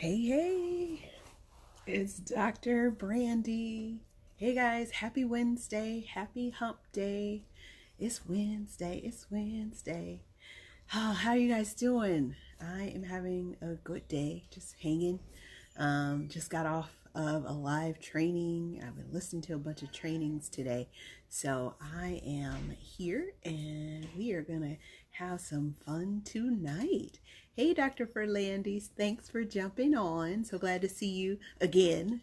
Hey, it's Dr. Brandye. Hey guys, happy Wednesday, happy hump day. It's Wednesday. Oh, how are you guys doing? I am having a good day, just hanging. Just got off of a live training. I've been listening to a bunch of trainings today. So I am here and we are going to have some fun tonight. Hey, Dr. Ferlandis, thanks for jumping on. So glad to see you again.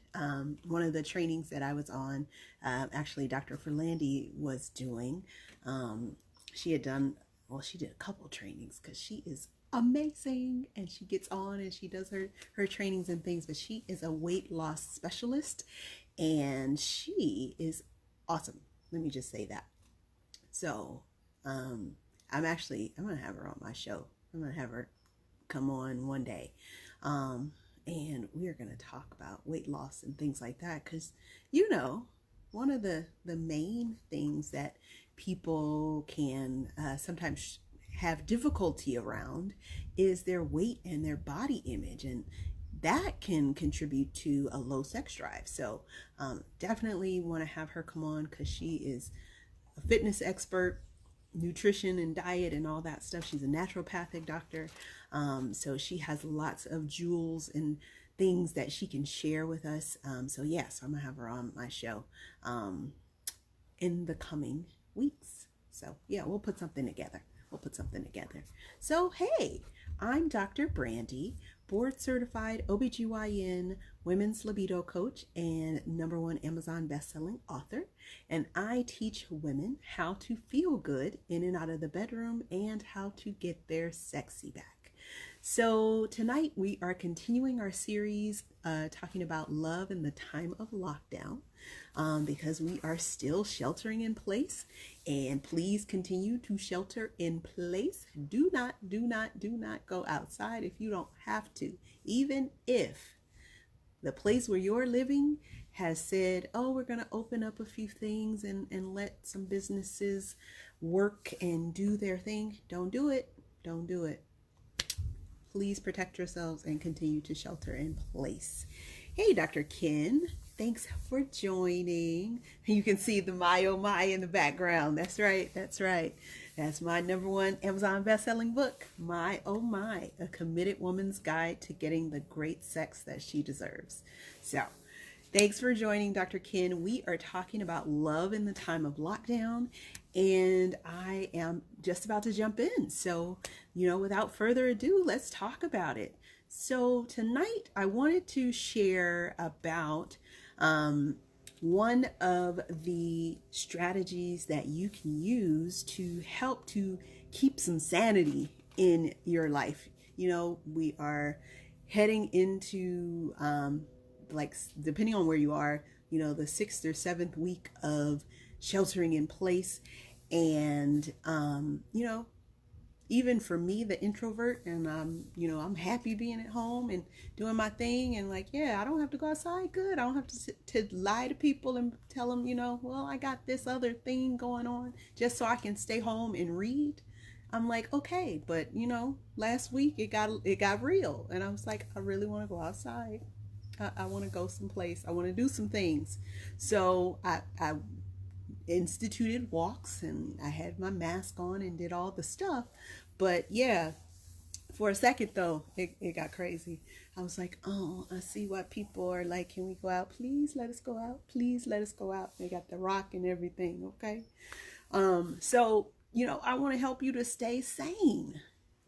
One of the trainings that I was on, actually Dr. Ferlandi was doing. She had done, well, she did a couple trainings because she is amazing and she gets on and she does her trainings and things, but she is a weight loss specialist and she is awesome. Let me just say that. So I'm gonna have her on my show. I'm gonna have her come on one day, and we are gonna talk about weight loss and things like that, because one of the main things that people can sometimes have difficulty around is their weight and their body image, and that can contribute to a low sex drive. So definitely want to have her come on because she is a fitness expert, nutrition and diet and all that stuff. She's a naturopathic doctor, so she has lots of jewels and things that she can share with us. So I'm gonna have her on my show in the coming weeks. So yeah, we'll put something together. So hey, I'm Dr. Brandye, board certified OBGYN women's libido coach and #1 Amazon bestselling author. And I teach women how to feel good in and out of the bedroom and how to get their sexy back. So tonight we are continuing our series talking about love in the time of lockdown, because we are still sheltering in place, and please continue to shelter in place. Do not go outside if you don't have to, even if the place where you're living has said, oh, we're going to open up a few things and let some businesses work and do their thing. Don't do it. Please protect yourselves and continue to shelter in place. Hey, Dr. Ken, thanks for joining. You can see the My Oh My in the background. That's right. That's my #1 Amazon bestselling book, My Oh My, A Committed Woman's Guide to Getting the Great Sex That She Deserves. So thanks for joining, Dr. Ken. We are talking about love in the time of lockdown, and I am just about to jump in. So, without further ado, let's talk about it. So tonight I wanted to share about one of the strategies that you can use to help to keep some sanity in your life. We are heading into depending on where you are, the 6th or 7th week of sheltering in place. And, even for me, the introvert, and I'm happy being at home and doing my thing, and I don't have to go outside. Good. I don't have to lie to people and tell them, well, I got this other thing going on just so I can stay home and read. I'm like, okay, but last week it got real, and I was like, I really want to go outside. I want to go someplace. I want to do some things. So I instituted walks, and I had my mask on and did all the stuff. But yeah, for a second though, it got crazy. I was like, oh, I see why people are like, can we go out? Please let us go out. Please let us go out. They got the rock and everything. Okay. So, I want to help you to stay sane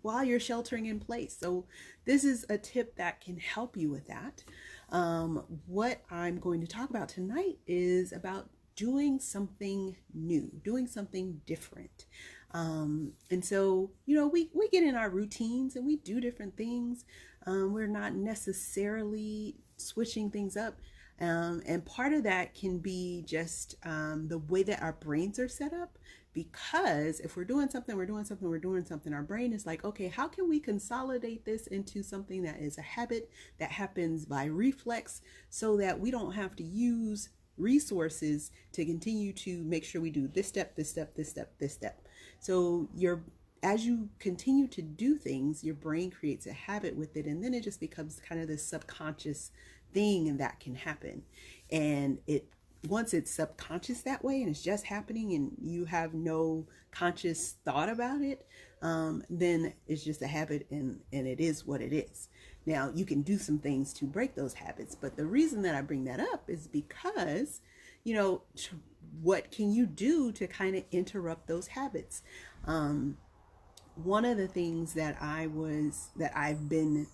while you're sheltering in place. So this is a tip that can help you with that. What I'm going to talk about tonight is about doing something new, doing something different. And so, we get in our routines and we do different things. We're not necessarily switching things up. And part of that can be just the way that our brains are set up. Because if we're doing something, our brain is like, okay, how can we consolidate this into something that is a habit that happens by reflex, so that we don't have to use resources to continue to make sure we do this step. So as you continue to do things, your brain creates a habit with it, and then it just becomes kind of this subconscious thing, and that can happen. And it once it's subconscious that way and it's just happening and you have no conscious thought about it, then it's just a habit, and it is what it is. Now, you can do some things to break those habits, but the reason that I bring that up is because, what can you do to kind of interrupt those habits? One of the things that I've been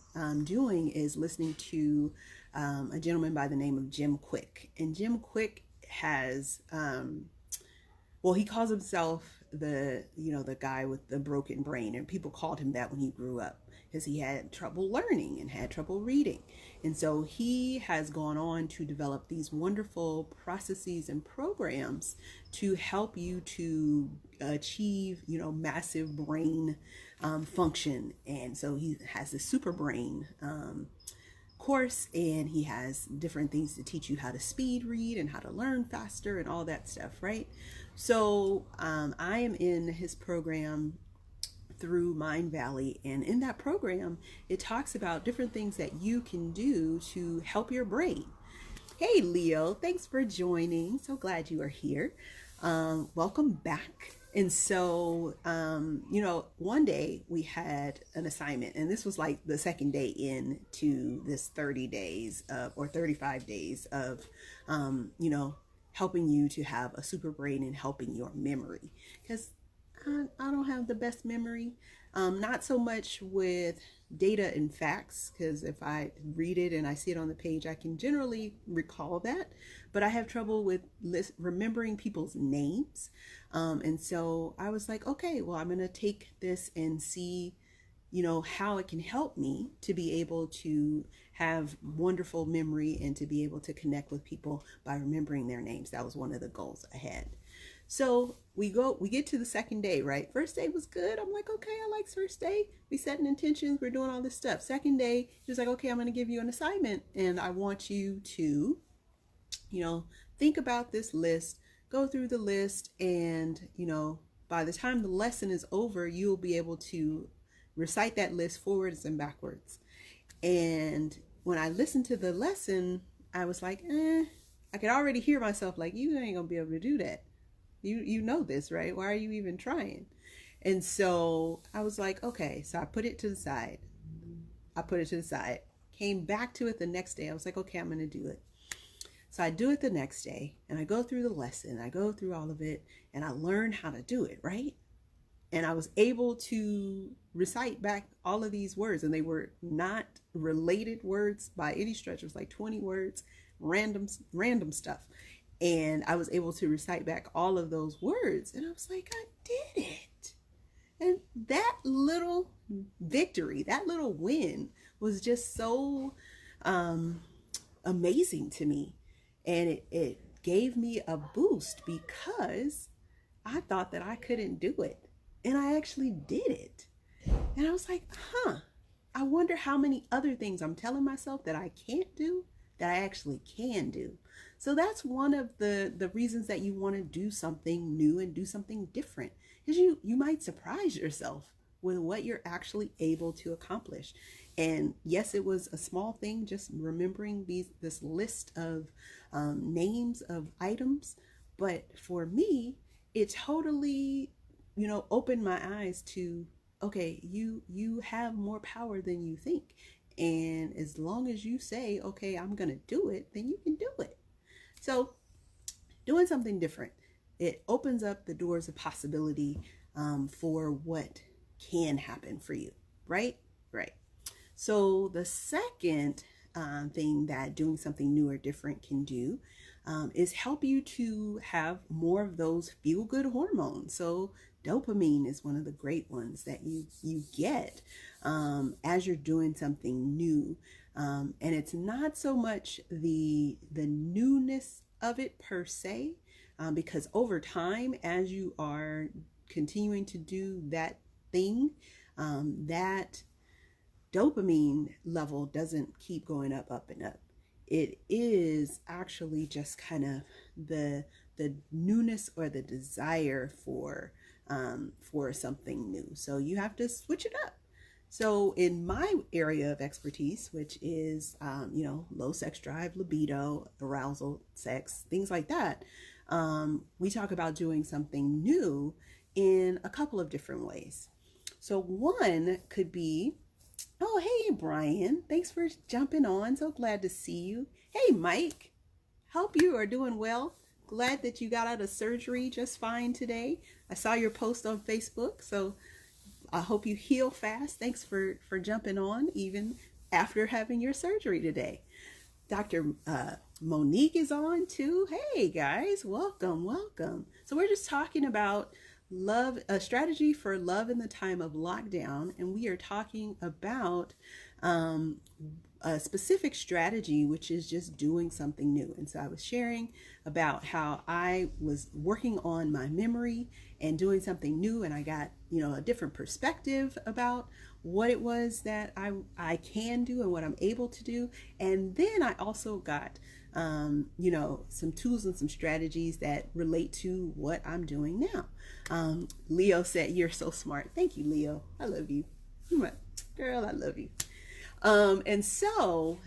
doing is listening to a gentleman by the name of Jim Quick. And Jim Quick has, he calls himself the guy with the broken brain, and people called him that when he grew up because he had trouble learning and had trouble reading. And so he has gone on to develop these wonderful processes and programs to help you to achieve, massive brain function. And so he has the super brain course, and he has different things to teach you how to speed read and how to learn faster and all that stuff, right? So I am in his program through Mind Valley, and in that program it talks about different things that you can do to help your brain. Hey Leo, thanks for joining. So glad you are here. Welcome back. And so, one day we had an assignment, and this was like the second day into this 30 days or 35 days of, helping you to have a super brain and helping your memory. Because I don't have the best memory, not so much with data and facts, because if I read it and I see it on the page, I can generally recall that, but I have trouble with remembering people's names. And so I was like, okay, well, I'm going to take this and see, how it can help me to be able to have wonderful memory and to be able to connect with people by remembering their names. That was one of the goals I had. So we get to the second day, right? First day was good. I'm like, okay, I like first day. We setting intentions. We're doing all this stuff. Second day, he was like, okay, I'm going to give you an assignment, and I want you to, think about this list, go through the list, and, by the time the lesson is over, you'll be able to recite that list forwards and backwards. And when I listened to the lesson, I was like, I could already hear myself like, you ain't going to be able to do that. You know this, right? Why are you even trying? And so I was like, okay. So I put it to the side. Came back to it the next day. I was like, okay, I'm going to do it. So I do it the next day, and I go through the lesson. I go through all of it, and I learn how to do it, right? And I was able to recite back all of these words, and they were not related words by any stretch. It was like 20 words, random stuff. And I was able to recite back all of those words. And I was like, I did it. And that little victory, that little win was just so amazing to me. And it gave me a boost because I thought that I couldn't do it. And I actually did it. And I was like, I wonder how many other things I'm telling myself that I can't do that I actually can do. So that's one of the reasons that you want to do something new and do something different, because you might surprise yourself with what you're actually able to accomplish. And yes, it was a small thing, just remembering this list of names of items. But for me, it totally, opened my eyes to, okay, you have more power than you think. And as long as you say, okay, I'm going to do it, then you can do it. So doing something different, it opens up the doors of possibility for what can happen for you, right? Right. So the second thing that doing something new or different can do is help you to have more of those feel-good hormones. So dopamine is one of the great ones that you get as you're doing something new. And it's not so much the newness of it per se, because over time, as you are continuing to do that thing, that dopamine level doesn't keep going up and up. It is actually just kind of the newness or the desire for for something new. So you have to switch it up. So in my area of expertise, which is, low sex drive, libido, arousal, sex, things like that, we talk about doing something new in a couple of different ways. So one could be, oh, hey, Brian, thanks for jumping on. So glad to see you. Hey, Mike, hope you are doing well. Glad that you got out of surgery just fine today. I saw your post on Facebook, so I hope you heal fast. Thanks for jumping on even after having your surgery today. Dr. Monique is on too. Hey guys, welcome. So we're just talking about love, a strategy for love in the time of lockdown, and we are talking about a specific strategy, which is just doing something new. And so I was sharing about how I was working on my memory and doing something new, and I got, a different perspective about what it was that I can do and what I'm able to do. And then I also got, some tools and some strategies that relate to what I'm doing now. Leo said, "You're so smart." Thank you, Leo. I love you. Girl, I love you. And so,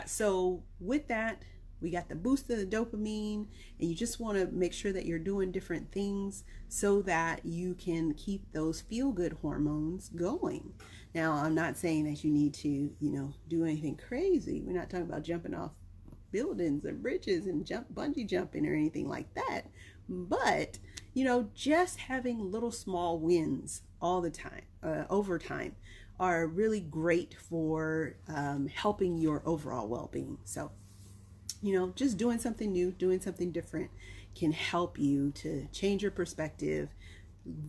so with that, we got the boost of the dopamine, and you just want to make sure that you're doing different things so that you can keep those feel-good hormones going. Now, I'm not saying that you need to, do anything crazy. We're not talking about jumping off buildings or bridges and bungee jumping or anything like that. But, just having little small wins all the time, over time, are really great for helping your overall well-being. So, just doing something new, doing something different can help you to change your perspective,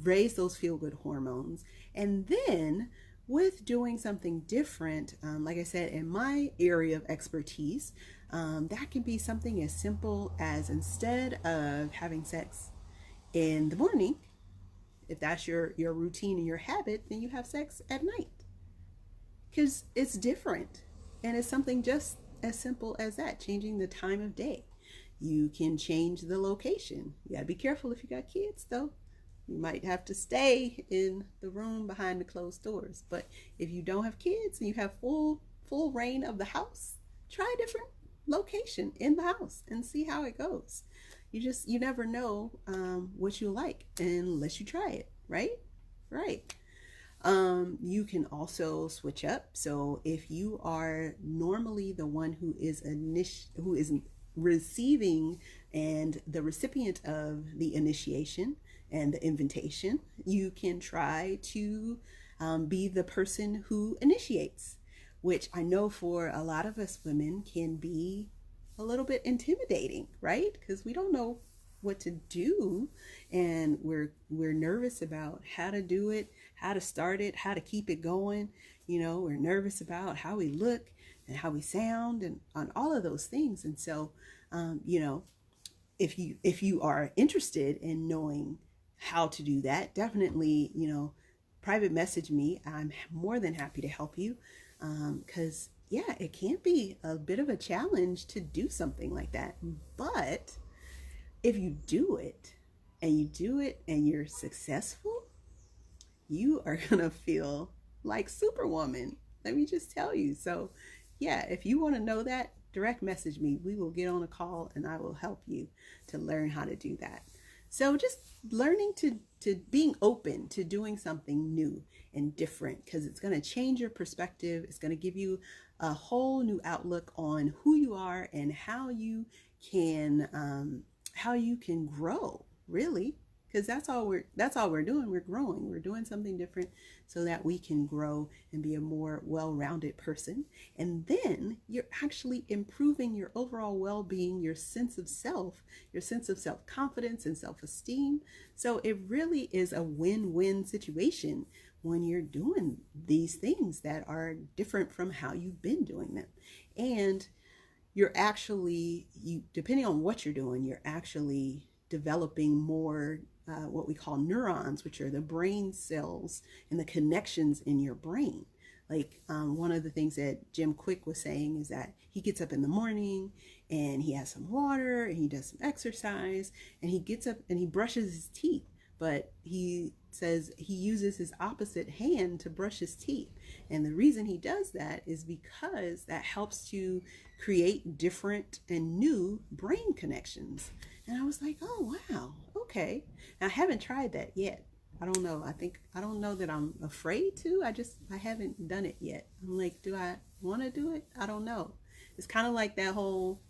raise those feel-good hormones. And then with doing something different, like I said, in my area of expertise, that can be something as simple as, instead of having sex in the morning, if that's your routine and your habit, then you have sex at night. Because it's different, and it's something just as simple as that, changing the time of day. You can change the location. You gotta be careful if you got kids though. You might have to stay in the room behind the closed doors. But if you don't have kids and you have full reign of the house, try a different location in the house and see how it goes. You never know what you like unless you try it, right? You can also switch up. So if you are normally the one who is receiving and the recipient of the initiation and the invitation, you can try to be the person who initiates, which I know for a lot of us women can be a little bit intimidating, right? Because we don't know what to do, and we're nervous about how to do it, how to start it, how to keep it going. We're nervous about how we look and how we sound and on all of those things. And so, if you are interested in knowing how to do that, definitely, private message me. I'm more than happy to help you. Because it can be a bit of a challenge to do something like that. But if you do it and you're successful, you are gonna feel like Superwoman. Let me just tell you. So if you want to know that, direct message me. We will get on a call and I will help you to learn how to do that. So just learning to being open to doing something new and different, because it's going to change your perspective. It's going to give you a whole new outlook on who you are and how you can grow, really. Because that's all we're doing. We're growing. We're doing something different so that we can grow and be a more well-rounded person. And then you're actually improving your overall well-being, your sense of self, your sense of self-confidence and self-esteem. So it really is a win-win situation when you're doing these things that are different from how you've been doing them. And you're actually, depending on what you're doing, you're actually developing more what we call neurons, which are the brain cells and the connections in your brain. Like one of the things that Jim Quick was saying is that he gets up in the morning and he has some water and he does some exercise and he gets up and he brushes his teeth. but he says he uses his opposite hand to brush his teeth. And the reason he does that is because that helps to create different and new brain connections. And I was like, oh, wow, okay. Now, I haven't tried that yet. I don't know. I don't know that I'm afraid to. I haven't done it yet. I'm like, do I want to do it? I don't know. It's kind of like that whole,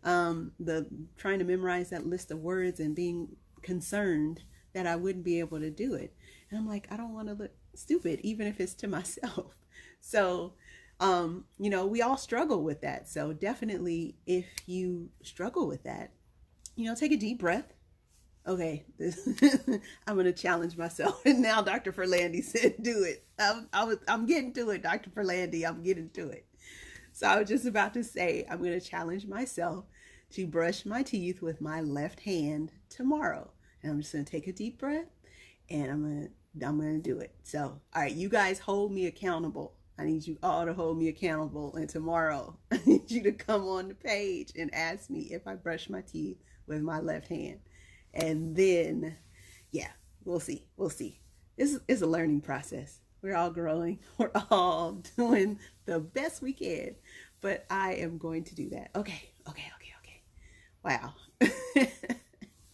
the trying to memorize that list of words and being concerned that I wouldn't be able to do it. And I'm like, I don't want to look stupid, even if it's to myself. So, we all struggle with that. So definitely if you struggle with that, take a deep breath. Okay, I'm going to challenge myself. And now Dr. Ferlandi said, do it. I'm getting to it, Dr. Ferlandi. I'm getting to it. So I was just about to say, I'm going to challenge myself to brush my teeth with my left hand tomorrow. And I'm just going to take a deep breath and I'm going to do it. So, all right, you guys hold me accountable. I need you all to hold me accountable. And tomorrow, I need you to come on the page and ask me if I brush my teeth with my left hand. And then, yeah, we'll see. We'll see. It's a learning process. We're all growing. We're all doing the best we can. But I am going to do that. Okay. Wow.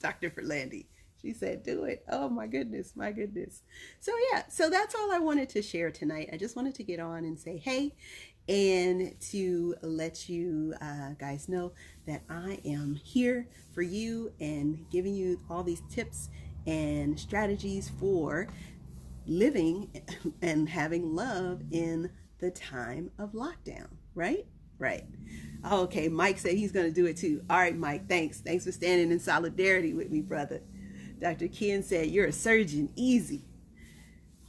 Dr. Ferlandi. She said, do it. Oh, my goodness. So, yeah. So that's all I wanted to share tonight. I just wanted to get on and say, hey, and to let you guys know that I am here for you and giving you all these tips and strategies for living and having love in the time of lockdown, right? Right. Okay, Mike said he's going to do it too. All right, Mike, thanks for standing in solidarity with me, brother. Dr. Ken said, you're a surgeon, easy.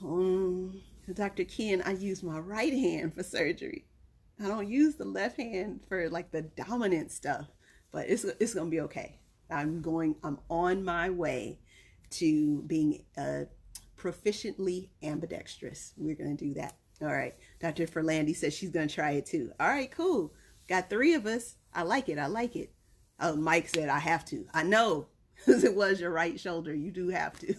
Dr. Ken, I use my right hand for surgery. I don't use the left hand for like the dominant stuff, but it's going to be okay. I'm on my way to being proficiently ambidextrous. We're going to do that. All right. Dr. Ferlandi says she's going to try it too. All right, cool. Got 3 of us. I like it. Oh, Mike said I have to. I know, because it was your right shoulder. You do have to.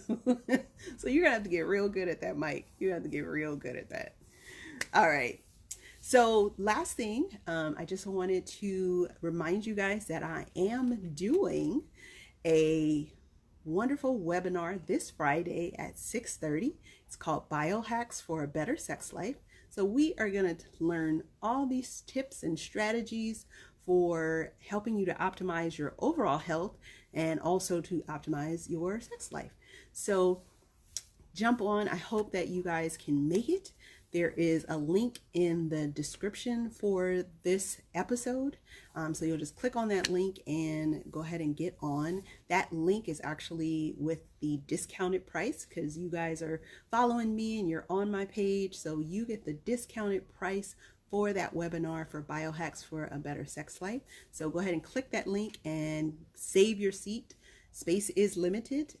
So you're going to have to get real good at that, Mike. You have to get real good at that. All right. So last thing, I just wanted to remind you guys that I am doing a wonderful webinar this Friday at 6:30. It's called Biohacks for a Better Sex Life. So we are going to learn all these tips and strategies for helping you to optimize your overall health and also to optimize your sex life. So jump on. I hope that you guys can make it. There is a link in the description for this episode. So you'll just click on that link and go ahead and get on. That link is actually with the discounted price because you guys are following me and you're on my page. So you get the discounted price for that webinar for Biohacks for a Better Sex Life. So go ahead and click that link and save your seat. Space is limited,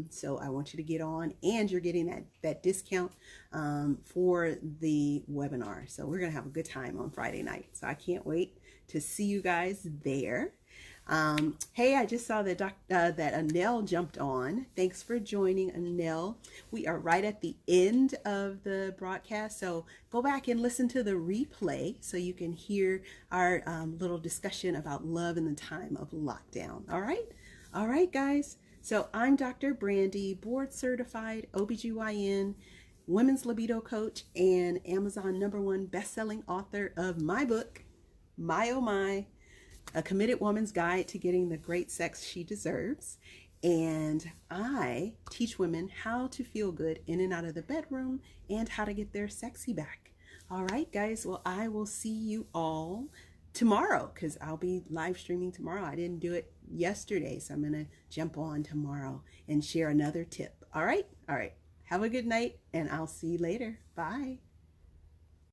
so I want you to get on, and you're getting that discount for the webinar. So we're gonna have a good time on Friday night. So I can't wait to see you guys there. Hey, I just saw that that Anel jumped on. Thanks for joining, Anel. We are right at the end of the broadcast, so go back and listen to the replay so you can hear our little discussion about love in the time of lockdown. All right, guys. So I'm Dr. Brandye, board certified OBGYN, women's libido coach, and Amazon #1 best-selling author of my book, My Oh My, A Committed Woman's Guide to Getting the Great Sex She Deserves. And I teach women how to feel good in and out of the bedroom and how to get their sexy back. All right, guys. Well, I will see you all tomorrow because I'll be live streaming tomorrow. I didn't do it yesterday, so I'm going to jump on tomorrow and share another tip. All right. Have a good night, and I'll see you later. Bye.